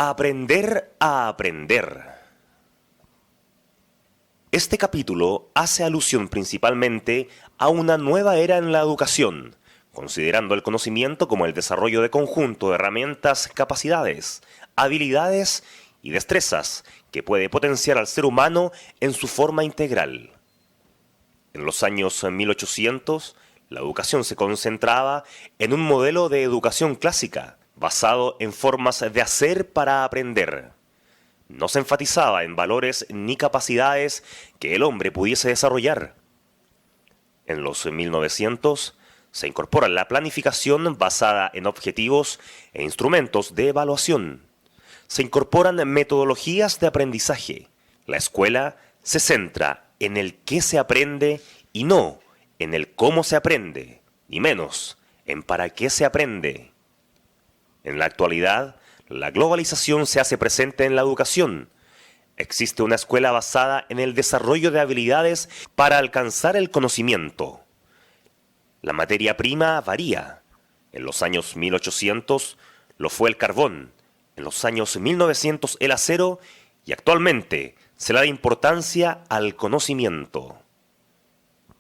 Aprender a aprender. Este capítulo hace alusión principalmente a una nueva era en la educación, considerando el conocimiento como el desarrollo de conjunto de herramientas, capacidades, habilidades y destrezas que puede potenciar al ser humano en su forma integral. En los años 1800, la educación se concentraba en un modelo de educación clásica, basado en formas de hacer para aprender. No se enfatizaba en valores ni capacidades que el hombre pudiese desarrollar. En los 1900 se incorpora la planificación basada en objetivos e instrumentos de evaluación. Se incorporan metodologías de aprendizaje. La escuela se centra en el qué se aprende y no en el cómo se aprende, ni menos en para qué se aprende. En la actualidad, la globalización se hace presente en la educación. Existe una escuela basada en el desarrollo de habilidades para alcanzar el conocimiento. La materia prima varía. En los años 1800 lo fue el carbón, en los años 1900 el acero y actualmente se le da importancia al conocimiento.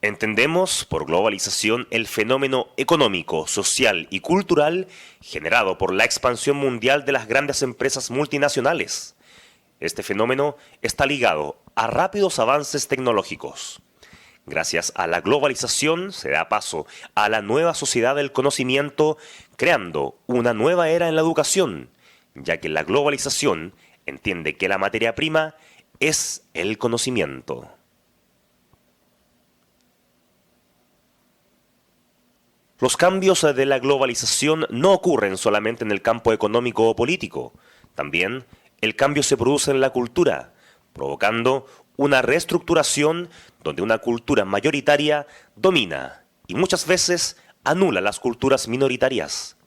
Entendemos por globalización el fenómeno económico, social y cultural generado por la expansión mundial de las grandes empresas multinacionales. Este fenómeno está ligado a rápidos avances tecnológicos. Gracias a la globalización se da paso a la nueva sociedad del conocimiento, creando una nueva era en la educación, ya que la globalización entiende que la materia prima es el conocimiento. Los cambios de la globalización no ocurren solamente en el campo económico o político. También el cambio se produce en la cultura, provocando una reestructuración donde una cultura mayoritaria domina y muchas veces anula las culturas minoritarias.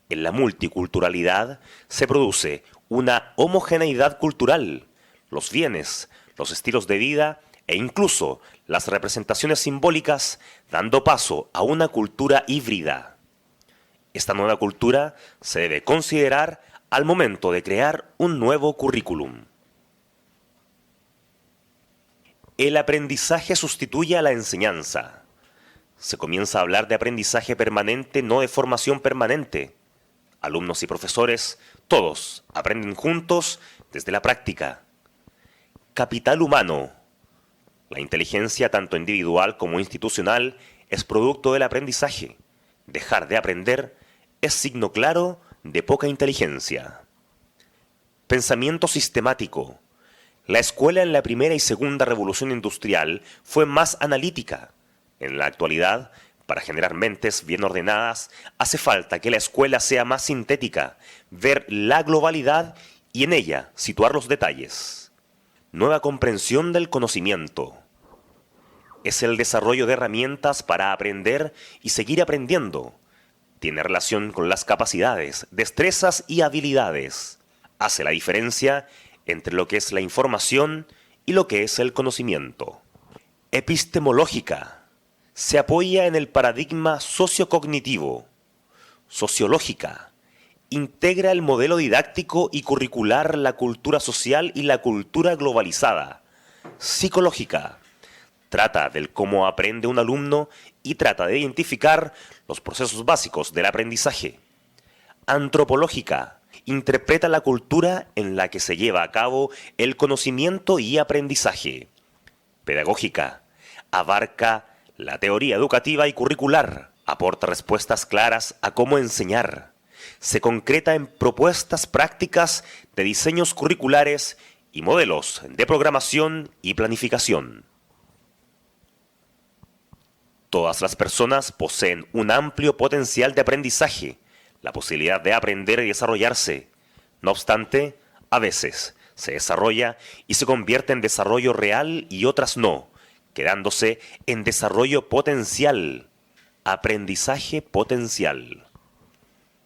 En la multiculturalidad se produce una homogeneidad cultural. Los bienes, los estilos de vida e incluso las representaciones simbólicas, dando paso a una cultura híbrida. Esta nueva cultura se debe considerar al momento de crear un nuevo currículum. El aprendizaje sustituye a la enseñanza. Se comienza a hablar de aprendizaje permanente, no de formación permanente. Alumnos y profesores, todos aprenden juntos desde la práctica. Capital humano. La inteligencia, tanto individual como institucional, es producto del aprendizaje. Dejar de aprender es signo claro de poca inteligencia. Pensamiento sistemático. La escuela en la primera y segunda revolución industrial fue más analítica. En la actualidad, para generar mentes bien ordenadas, hace falta que la escuela sea más sintética, ver la globalidad y en ella situar los detalles. Nueva comprensión del conocimiento. Es el desarrollo de herramientas para aprender y seguir aprendiendo. Tiene relación con las capacidades, destrezas y habilidades. Hace la diferencia entre lo que es la información y lo que es el conocimiento. Epistemológica. Se apoya en el paradigma sociocognitivo. Sociológica. Integra el modelo didáctico y curricular, la cultura social y la cultura globalizada. Psicológica. Trata del cómo aprende un alumno y trata de identificar los procesos básicos del aprendizaje. Antropológica. Interpreta la cultura en la que se lleva a cabo el conocimiento y aprendizaje. Pedagógica. Abarca la teoría educativa y curricular. Aporta respuestas claras a cómo enseñar. Se concreta en propuestas prácticas de diseños curriculares y modelos de programación y planificación. Todas las personas poseen un amplio potencial de aprendizaje, la posibilidad de aprender y desarrollarse. No obstante, a veces se desarrolla y se convierte en desarrollo real y otras no, quedándose en desarrollo potencial, aprendizaje potencial.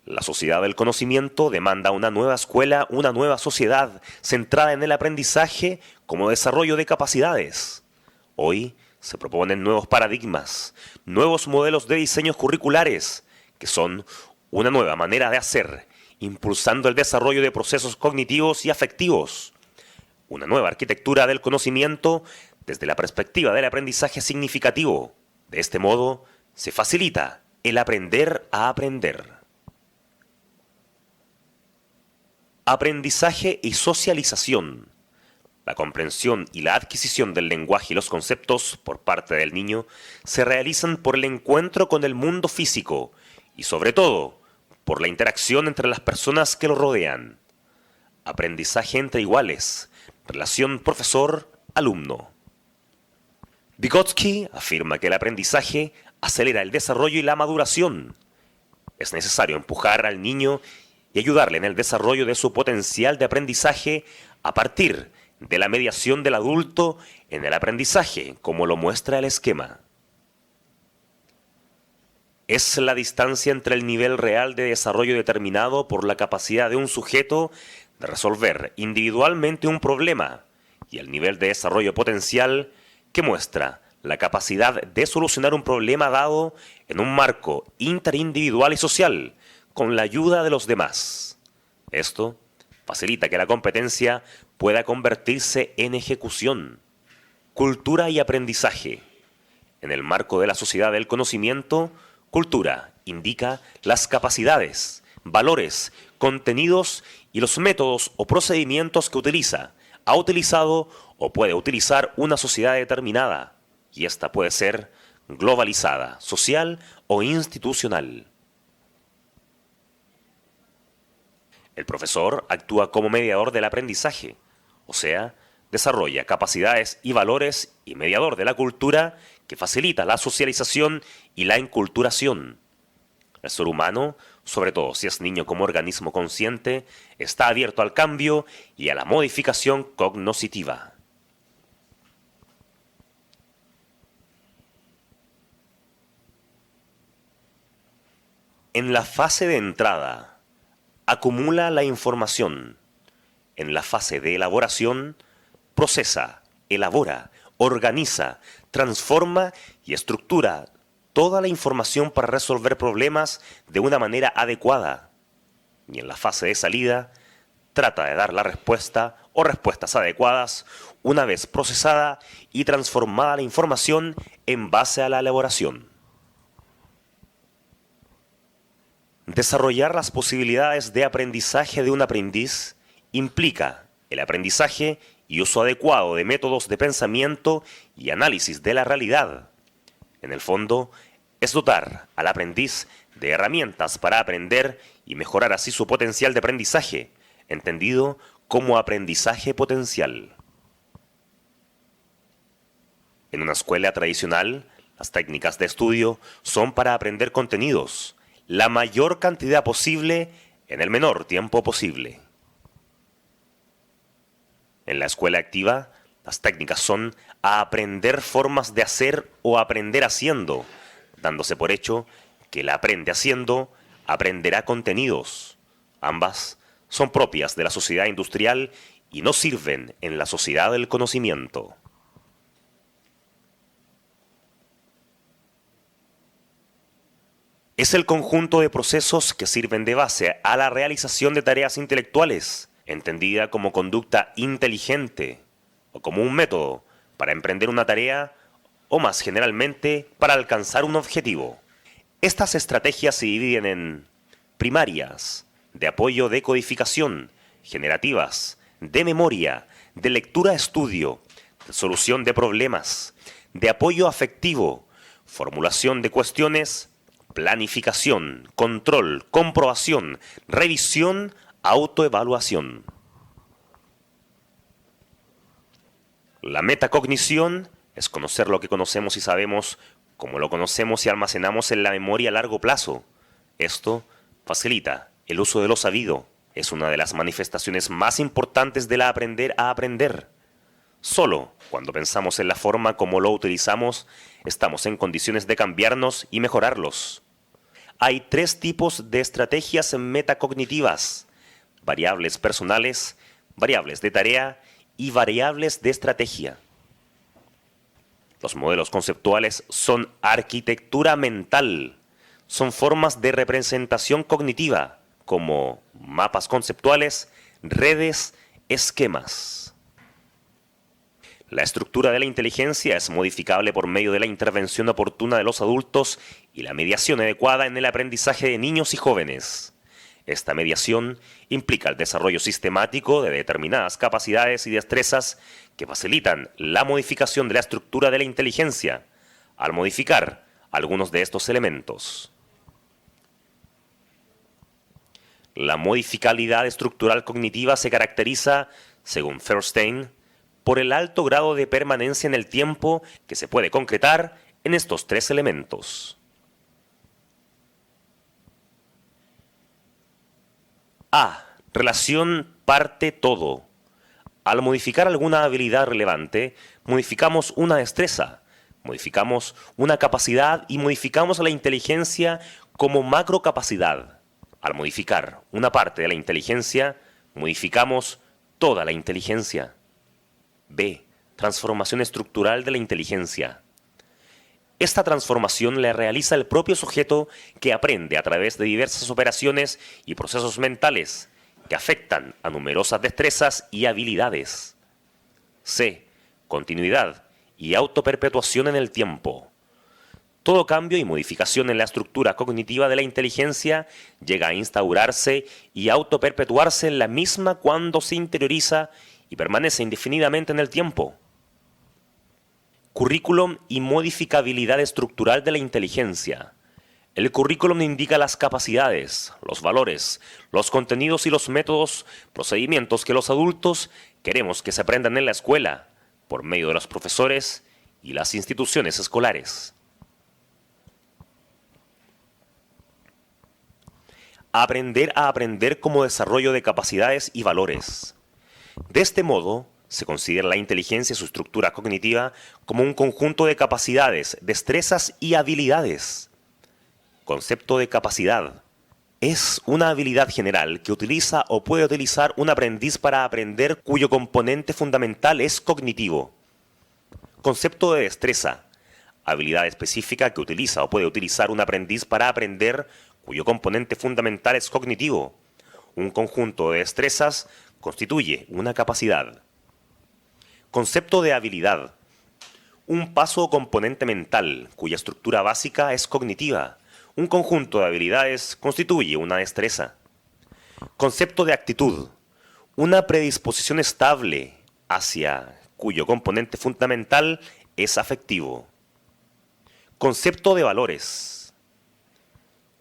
La sociedad del conocimiento demanda una nueva escuela, una nueva sociedad centrada en el aprendizaje como desarrollo de capacidades. Hoy se proponen nuevos paradigmas, nuevos modelos de diseños curriculares, que son una nueva manera de hacer impulsando el desarrollo de procesos cognitivos y afectivos. Una nueva arquitectura del conocimiento desde la perspectiva del aprendizaje significativo. De este modo, se facilita el aprender a aprender. Aprendizaje y socialización. La comprensión y la adquisición del lenguaje y los conceptos por parte del niño se realizan por el encuentro con el mundo físico y sobre todo por la interacción entre las personas que lo rodean. Aprendizaje entre iguales, relación profesor-alumno. Vygotsky afirma que el aprendizaje acelera el desarrollo y la maduración. Es necesario empujar al niño y ayudarle en el desarrollo de su potencial de aprendizaje a partir de la mediación del adulto en el aprendizaje, como lo muestra el esquema. Es la distancia entre el nivel real de desarrollo determinado por la capacidad de un sujeto de resolver individualmente un problema y el nivel de desarrollo potencial que muestra la capacidad de solucionar un problema dado en un marco interindividual y social con la ayuda de los demás. Esto facilita que la competencia pueda convertirse en ejecución. Cultura y aprendizaje. En el marco de la sociedad del conocimiento, cultura indica las capacidades, valores, contenidos y los métodos o procedimientos que ha utilizado o puede utilizar una sociedad determinada, y esta puede ser globalizada, social o institucional. El profesor actúa como mediador del aprendizaje, o sea, desarrolla capacidades y valores y mediador de la cultura que facilita la socialización y la enculturación. El ser humano, sobre todo si es niño como organismo consciente, está abierto al cambio y a la modificación cognoscitiva. En la fase de entrada, acumula la información. En la fase de elaboración, procesa, elabora, organiza, transforma y estructura toda la información para resolver problemas de una manera adecuada. Y en la fase de salida, trata de dar la respuesta o respuestas adecuadas una vez procesada y transformada la información en base a la elaboración. Desarrollar las posibilidades de aprendizaje de un aprendiz implica el aprendizaje y uso adecuado de métodos de pensamiento y análisis de la realidad. En el fondo, es dotar al aprendiz de herramientas para aprender y mejorar así su potencial de aprendizaje, entendido como aprendizaje potencial. En una escuela tradicional, las técnicas de estudio son para aprender contenidos, la mayor cantidad posible en el menor tiempo posible. En la escuela activa, las técnicas son a aprender formas de hacer o aprender haciendo, dándose por hecho que el aprende haciendo aprenderá contenidos. Ambas son propias de la sociedad industrial y no sirven en la sociedad del conocimiento. Es el conjunto de procesos que sirven de base a la realización de tareas intelectuales, entendida como conducta inteligente o como un método para emprender una tarea o más generalmente para alcanzar un objetivo. Estas estrategias se dividen en primarias, de apoyo de codificación, generativas, de memoria, de lectura-estudio, de solución de problemas, de apoyo afectivo, formulación de cuestiones, planificación, control, comprobación, revisión, autoevaluación. La metacognición es conocer lo que conocemos y sabemos, como lo conocemos y almacenamos en la memoria a largo plazo. Esto facilita el uso de lo sabido. Es una de las manifestaciones más importantes de la aprender a aprender. Solo cuando pensamos en la forma como lo utilizamos, estamos en condiciones de cambiarnos y mejorarlos. Hay 3 tipos de estrategias metacognitivas: variables personales, variables de tarea y variables de estrategia. Los modelos conceptuales son arquitectura mental, son formas de representación cognitiva, como mapas conceptuales, redes, esquemas. La estructura de la inteligencia es modificable por medio de la intervención oportuna de los adultos y la mediación adecuada en el aprendizaje de niños y jóvenes. Esta mediación implica el desarrollo sistemático de determinadas capacidades y destrezas que facilitan la modificación de la estructura de la inteligencia, al modificar algunos de estos elementos. La modificabilidad estructural cognitiva se caracteriza, según Feuerstein, por el alto grado de permanencia en el tiempo que se puede concretar en estos tres elementos. A. Relación parte-todo. Al modificar alguna habilidad relevante, modificamos una destreza, modificamos una capacidad y modificamos la inteligencia como macrocapacidad. Al modificar una parte de la inteligencia, modificamos toda la inteligencia. B. Transformación estructural de la inteligencia. Esta transformación la realiza el propio sujeto que aprende a través de diversas operaciones y procesos mentales que afectan a numerosas destrezas y habilidades. C. Continuidad y autoperpetuación en el tiempo. Todo cambio y modificación en la estructura cognitiva de la inteligencia llega a instaurarse y autoperpetuarse en la misma cuando se interioriza y permanece indefinidamente en el tiempo. Currículum y modificabilidad estructural de la inteligencia. El currículum indica las capacidades, los valores, los contenidos y los métodos, procedimientos que los adultos queremos que se aprendan en la escuela, por medio de los profesores y las instituciones escolares. Aprender a aprender como desarrollo de capacidades y valores. De este modo, se considera la inteligencia y su estructura cognitiva como un conjunto de capacidades, destrezas y habilidades. Concepto de capacidad. Es una habilidad general que utiliza o puede utilizar un aprendiz para aprender cuyo componente fundamental es cognitivo. Concepto de destreza. Habilidad específica que utiliza o puede utilizar un aprendiz para aprender cuyo componente fundamental es cognitivo. Un conjunto de destrezas constituye una capacidad. Concepto de habilidad. Un paso o componente mental cuya estructura básica es cognitiva. Un conjunto de habilidades constituye una destreza. Concepto de actitud. Una predisposición estable hacia cuyo componente fundamental es afectivo. Concepto de valores.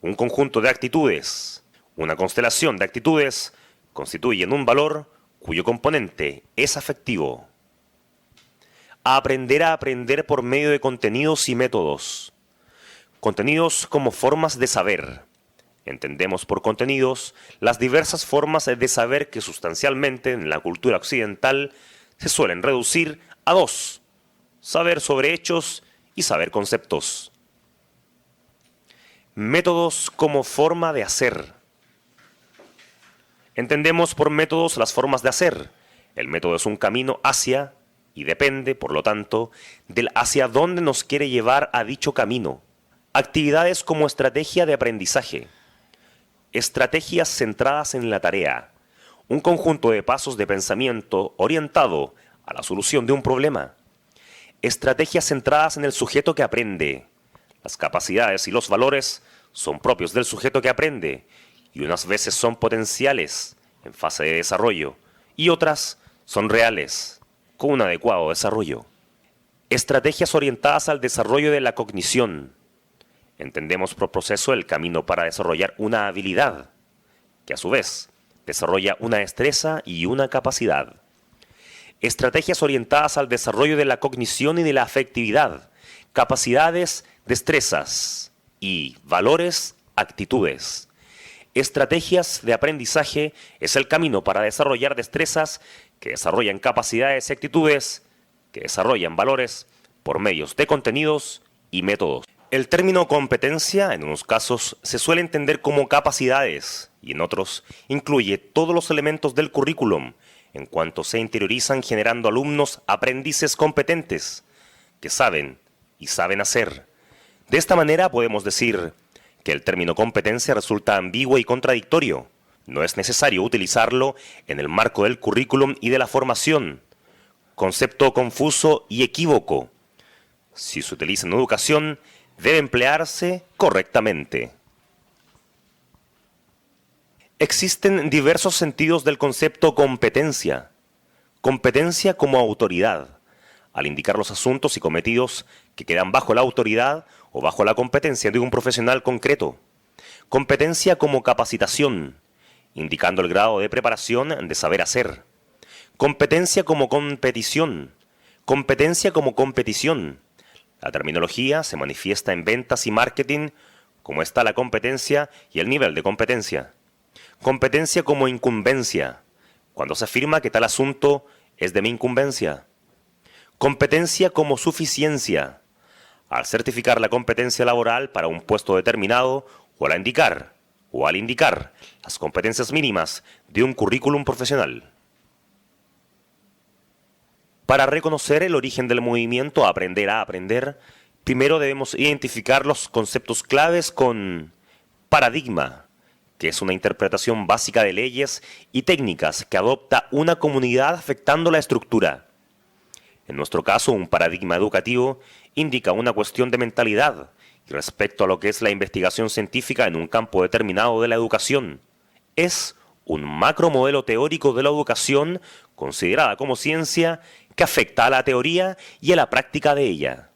Un conjunto de actitudes. Una constelación de actitudes constituyen un valor cuyo componente es afectivo. Aprender a aprender por medio de contenidos y métodos. Contenidos como formas de saber. Entendemos por contenidos las diversas formas de saber que sustancialmente en la cultura occidental se suelen reducir a dos: saber sobre hechos y saber conceptos. Métodos como forma de hacer. Entendemos por métodos las formas de hacer. El método es un camino hacia y depende, por lo tanto, del hacia dónde nos quiere llevar a dicho camino. Actividades como estrategia de aprendizaje. Estrategias centradas en la tarea. Un conjunto de pasos de pensamiento orientado a la solución de un problema. Estrategias centradas en el sujeto que aprende. Las capacidades y los valores son propios del sujeto que aprende y unas veces son potenciales en fase de desarrollo y otras son reales con un adecuado desarrollo. Estrategias orientadas al desarrollo de la cognición. Entendemos por proceso el camino para desarrollar una habilidad, que a su vez desarrolla una destreza y una capacidad. Estrategias orientadas al desarrollo de la cognición y de la afectividad, capacidades, destrezas y valores, actitudes. Estrategias de aprendizaje es el camino para desarrollar destrezas que desarrollan capacidades y actitudes, que desarrollan valores por medios de contenidos y métodos. El término competencia en unos casos se suele entender como capacidades y en otros incluye todos los elementos del currículum en cuanto se interiorizan generando alumnos aprendices competentes que saben y saben hacer. De esta manera podemos decir que el término competencia resulta ambiguo y contradictorio, No es necesario utilizarlo en el marco del currículum y de la formación. Concepto confuso y equívoco. Si se utiliza en educación, debe emplearse correctamente. Existen diversos sentidos del concepto competencia. Competencia como autoridad, al indicar los asuntos y cometidos que quedan bajo la autoridad o bajo la competencia de un profesional concreto. Competencia como capacitación, indicando el grado de preparación de saber hacer. Competencia como competición. Competencia como competición. La terminología se manifiesta en ventas y marketing, como está la competencia y el nivel de competencia. Competencia como incumbencia, cuando se afirma que tal asunto es de mi incumbencia. Competencia como suficiencia, al certificar la competencia laboral para un puesto determinado o al indicar las competencias mínimas de un currículum profesional. Para reconocer el origen del movimiento Aprender a Aprender, primero debemos identificar los conceptos claves con paradigma, que es una interpretación básica de leyes y técnicas que adopta una comunidad afectando la estructura. En nuestro caso, un paradigma educativo indica una cuestión de mentalidad y respecto a lo que es la investigación científica en un campo determinado de la educación. Es un macromodelo teórico de la educación considerada como ciencia que afecta a la teoría y a la práctica de ella.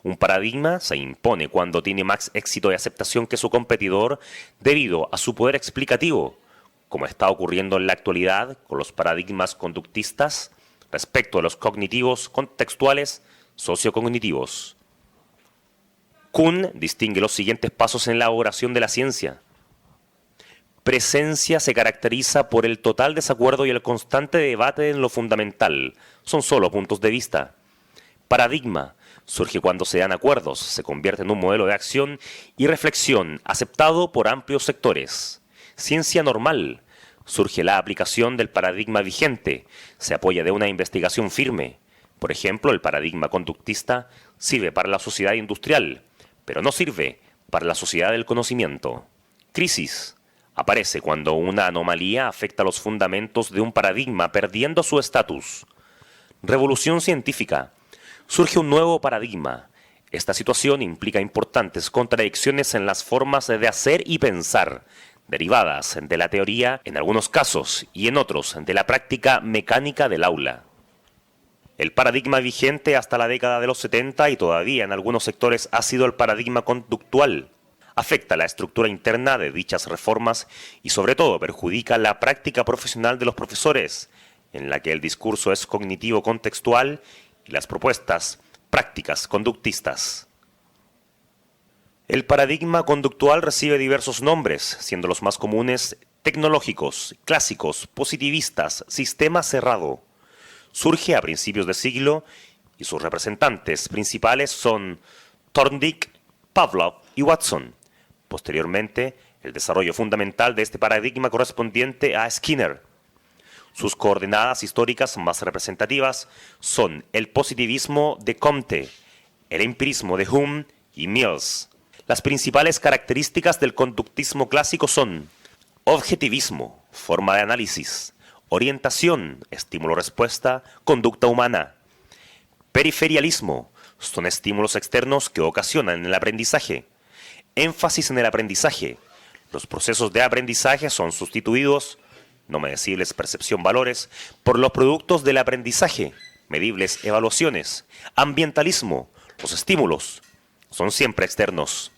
Un paradigma se impone cuando tiene más éxito y aceptación que su competidor debido a su poder explicativo, como está ocurriendo en la actualidad con los paradigmas conductistas respecto a los cognitivos contextuales sociocognitivos. Kuhn distingue los siguientes pasos en la elaboración de la ciencia. Presencia se caracteriza por el total desacuerdo y el constante debate en lo fundamental. Son solo puntos de vista. Paradigma surge cuando se dan acuerdos, se convierte en un modelo de acción y reflexión aceptado por amplios sectores. Ciencia normal. Surge la aplicación del paradigma vigente, se apoya de una investigación firme. Por ejemplo, el paradigma conductista sirve para la sociedad industrial, pero no sirve para la sociedad del conocimiento. Crisis. Aparece cuando una anomalía afecta los fundamentos de un paradigma perdiendo su estatus. Revolución científica. Surge un nuevo paradigma. Esta situación implica importantes contradicciones en las formas de hacer y pensar, derivadas de la teoría en algunos casos y en otros de la práctica mecánica del aula. El paradigma vigente hasta la década de los 70 y todavía en algunos sectores ha sido el paradigma conductual. Afecta la estructura interna de dichas reformas y sobre todo perjudica la práctica profesional de los profesores, en la que el discurso es cognitivo contextual y las propuestas prácticas conductistas. El paradigma conductual recibe diversos nombres, siendo los más comunes tecnológicos, clásicos, positivistas, sistema cerrado. Surge a principios de siglo y sus representantes principales son Thorndike, Pavlov y Watson. Posteriormente, el desarrollo fundamental de este paradigma correspondiente a Skinner. Sus coordenadas históricas más representativas son el positivismo de Comte, el empirismo de Hume y Mills. Las principales características del conductismo clásico son objetivismo, forma de análisis, orientación, estímulo-respuesta, conducta humana. Periferialismo, son estímulos externos que ocasionan el aprendizaje. Énfasis en el aprendizaje. Los procesos de aprendizaje son sustituidos, no medibles percepción-valores, por los productos del aprendizaje, medibles evaluaciones. Ambientalismo, los estímulos son siempre externos.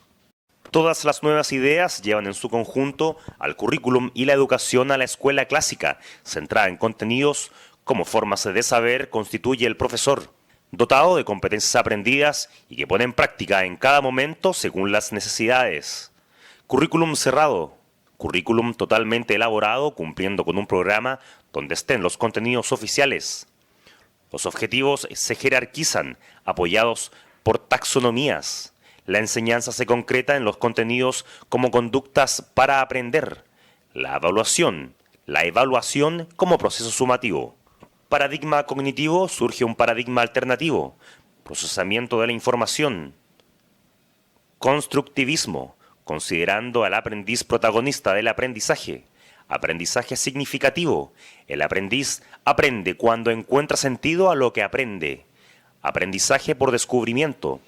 Todas las nuevas ideas llevan en su conjunto al currículum y la educación a la escuela clásica, centrada en contenidos como formas de saber constituye el profesor, dotado de competencias aprendidas y que pone en práctica en cada momento según las necesidades. Currículum cerrado, currículum totalmente elaborado cumpliendo con un programa donde estén los contenidos oficiales. Los objetivos se jerarquizan, apoyados por taxonomías. La enseñanza se concreta en los contenidos como conductas para aprender. La evaluación como proceso sumativo. Paradigma cognitivo surge un paradigma alternativo. procesamiento de la información. Constructivismo, considerando al aprendiz protagonista del aprendizaje. Aprendizaje significativo. El aprendiz aprende cuando encuentra sentido a lo que aprende. Aprendizaje por descubrimiento.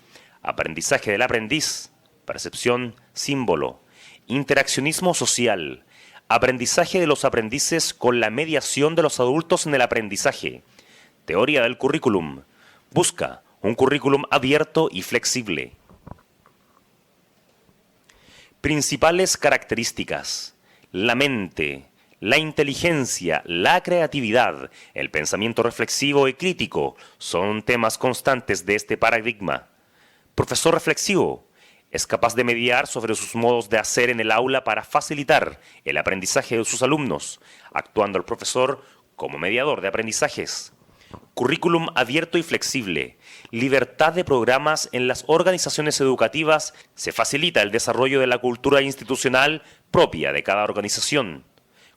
Aprendizaje del aprendiz. Percepción, símbolo. Interaccionismo social. Aprendizaje de los aprendices con la mediación de los adultos en el aprendizaje. Teoría del currículum. Busca un currículum abierto y flexible. Principales características: la mente, la inteligencia, la creatividad, el pensamiento reflexivo y crítico son temas constantes de este paradigma. Profesor reflexivo: es capaz de mediar sobre sus modos de hacer en el aula para facilitar el aprendizaje de sus alumnos, actuando el profesor como mediador de aprendizajes. Currículum abierto y flexible. Libertad de programas en las organizaciones educativas. Se facilita el desarrollo de la cultura institucional propia de cada organización.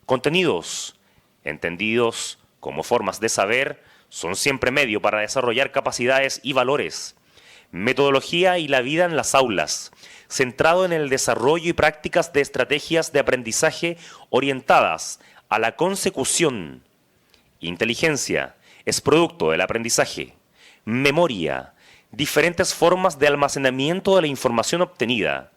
Contenidos, entendidos como formas de saber, son siempre medio para desarrollar capacidades y valores. Metodología y la vida en las aulas, centrado en el desarrollo y prácticas de estrategias de aprendizaje orientadas a la consecución. Inteligencia, es producto del aprendizaje. Memoria, diferentes formas de almacenamiento de la información obtenida.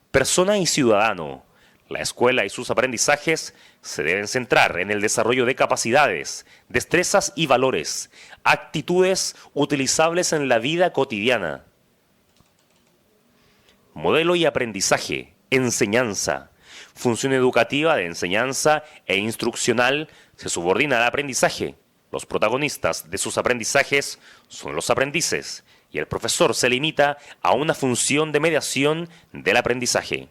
Persona y ciudadano, la escuela y sus aprendizajes se deben centrar en el desarrollo de capacidades, destrezas y valores, actitudes utilizables en la vida cotidiana. Modelo y aprendizaje, enseñanza. Función educativa de enseñanza e instruccional se subordina al aprendizaje. Los protagonistas de sus aprendizajes son los aprendices y el profesor se limita a una función de mediación del aprendizaje.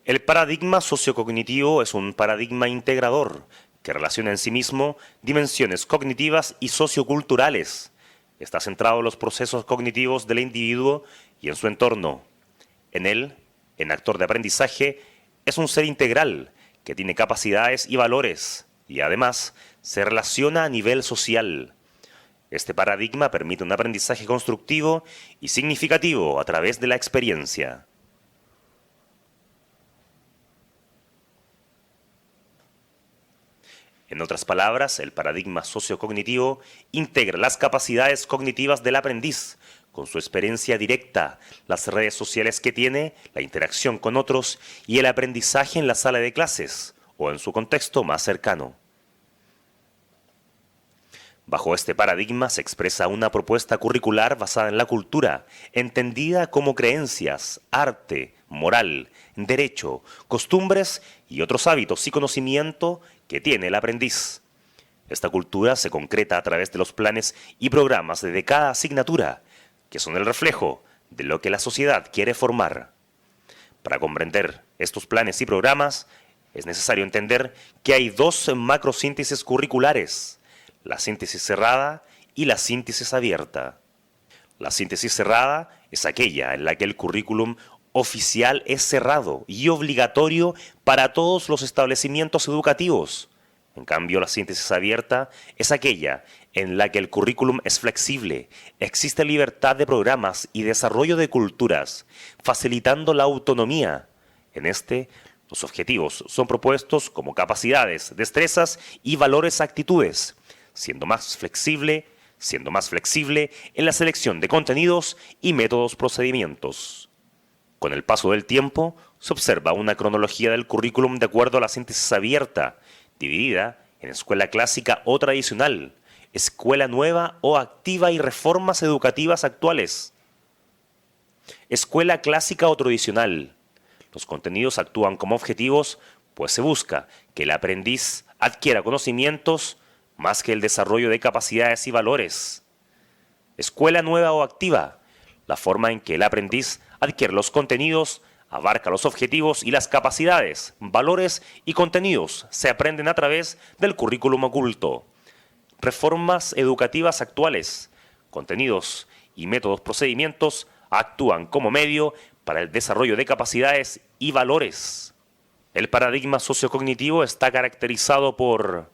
El paradigma sociocognitivo es un paradigma integrador que relaciona en sí mismo dimensiones cognitivas y socioculturales. Está centrado en los procesos cognitivos del individuo y en su entorno. En él, el actor de aprendizaje es un ser integral que tiene capacidades y valores y además se relaciona a nivel social. Este paradigma permite un aprendizaje constructivo y significativo a través de la experiencia. En otras palabras, el paradigma sociocognitivo integra las capacidades cognitivas del aprendiz con su experiencia directa, las redes sociales que tiene, la interacción con otros y el aprendizaje en la sala de clases o en su contexto más cercano. Bajo este paradigma se expresa una propuesta curricular basada en la cultura, entendida como creencias, arte, moral, derecho, costumbres y otros hábitos y conocimiento que tiene el aprendiz. Esta cultura se concreta a través de los planes y programas de cada asignatura, que son el reflejo de lo que la sociedad quiere formar. Para comprender estos planes y programas, es necesario entender que hay dos macrosíntesis curriculares: la síntesis cerrada y la síntesis abierta. La síntesis cerrada es aquella en la que el currículum oficial es cerrado y obligatorio para todos los establecimientos educativos. En cambio, la síntesis abierta es aquella en la que el currículum es flexible, existe libertad de programas y desarrollo de culturas, facilitando la autonomía. En este, los objetivos son propuestos como capacidades, destrezas y valores actitudes, siendo más flexible en la selección de contenidos y métodos procedimientos. Con el paso del tiempo, se observa una cronología del currículum de acuerdo a la síntesis abierta, dividida en escuela clásica o tradicional, escuela nueva o activa y reformas educativas actuales. Escuela clásica o tradicional. Los contenidos actúan como objetivos, pues se busca que el aprendiz adquiera conocimientos más que el desarrollo de capacidades y valores. Escuela nueva o activa. La forma en que el aprendiz adquiere los contenidos abarca los objetivos y las capacidades, valores y contenidos se aprenden a través del currículum oculto. Reformas educativas actuales, contenidos y métodos procedimientos actúan como medio para el desarrollo de capacidades y valores. El paradigma sociocognitivo está caracterizado por: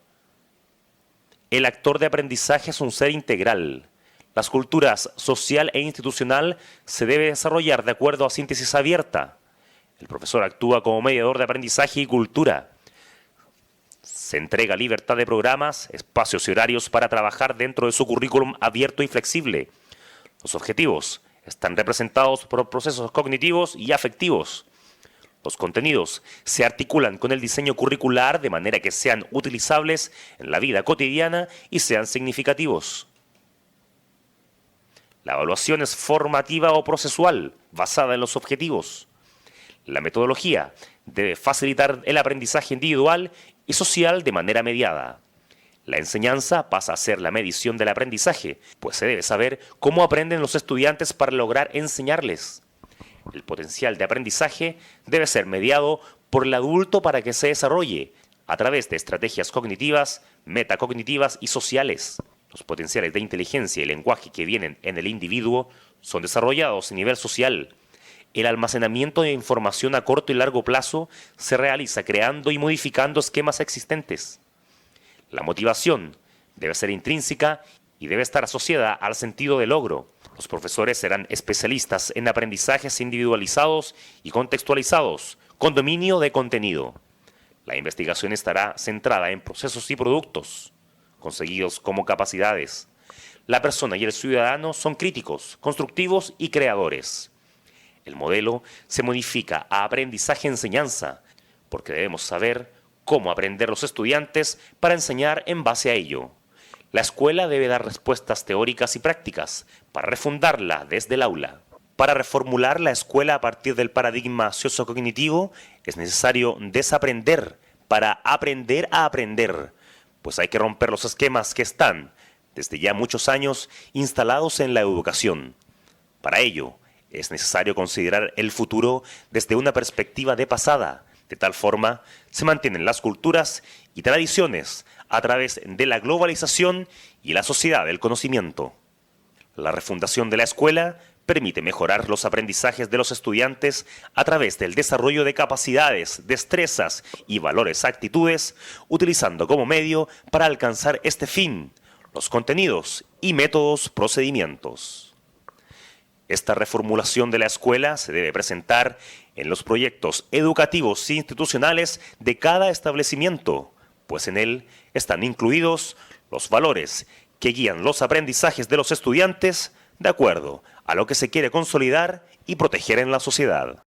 el actor de aprendizaje es un ser integral. Las culturas social e institucional se debe desarrollar de acuerdo a síntesis abierta. El profesor actúa como mediador de aprendizaje y cultura. Se entrega libertad de programas, espacios y horarios para trabajar dentro de su currículum abierto y flexible. Los objetivos están representados por procesos cognitivos y afectivos. Los contenidos se articulan con el diseño curricular de manera que sean utilizables en la vida cotidiana y sean significativos. La evaluación es formativa o procesual, basada en los objetivos. La metodología debe facilitar el aprendizaje individual y social de manera mediada. La enseñanza pasa a ser la medición del aprendizaje, pues se debe saber cómo aprenden los estudiantes para lograr enseñarles. El potencial de aprendizaje debe ser mediado por el adulto para que se desarrolle a través de estrategias cognitivas, metacognitivas y sociales. Los potenciales de inteligencia y lenguaje que vienen en el individuo son desarrollados a nivel social. El almacenamiento de información a corto y largo plazo se realiza creando y modificando esquemas existentes. La motivación debe ser intrínseca y debe estar asociada al sentido de logro. Los profesores serán especialistas en aprendizajes individualizados y contextualizados, con dominio de contenido. La investigación estará centrada en procesos y productos, conseguidos como capacidades. La persona y el ciudadano son críticos, constructivos y creadores. El modelo se modifica a aprendizaje-enseñanza, porque debemos saber cómo aprender los estudiantes para enseñar en base a ello. La escuela debe dar respuestas teóricas y prácticas para refundarla desde el aula. Para reformular la escuela a partir del paradigma sociocognitivo es necesario desaprender para aprender a aprender, pues hay que romper los esquemas que están, desde ya muchos años, instalados en la educación. Para ello, es necesario considerar el futuro desde una perspectiva de pasada. De tal forma, se mantienen las culturas y tradiciones a través de la globalización y la sociedad del conocimiento. La refundación de la escuela permite mejorar los aprendizajes de los estudiantes a través del desarrollo de capacidades, destrezas y valores actitudes, utilizando como medio para alcanzar este fin los contenidos y métodos procedimientos. Esta reformulación de la escuela se debe presentar en los proyectos educativos e institucionales de cada establecimiento, pues en él están incluidos los valores que guían los aprendizajes de los estudiantes de acuerdo a lo que se quiere consolidar y proteger en la sociedad.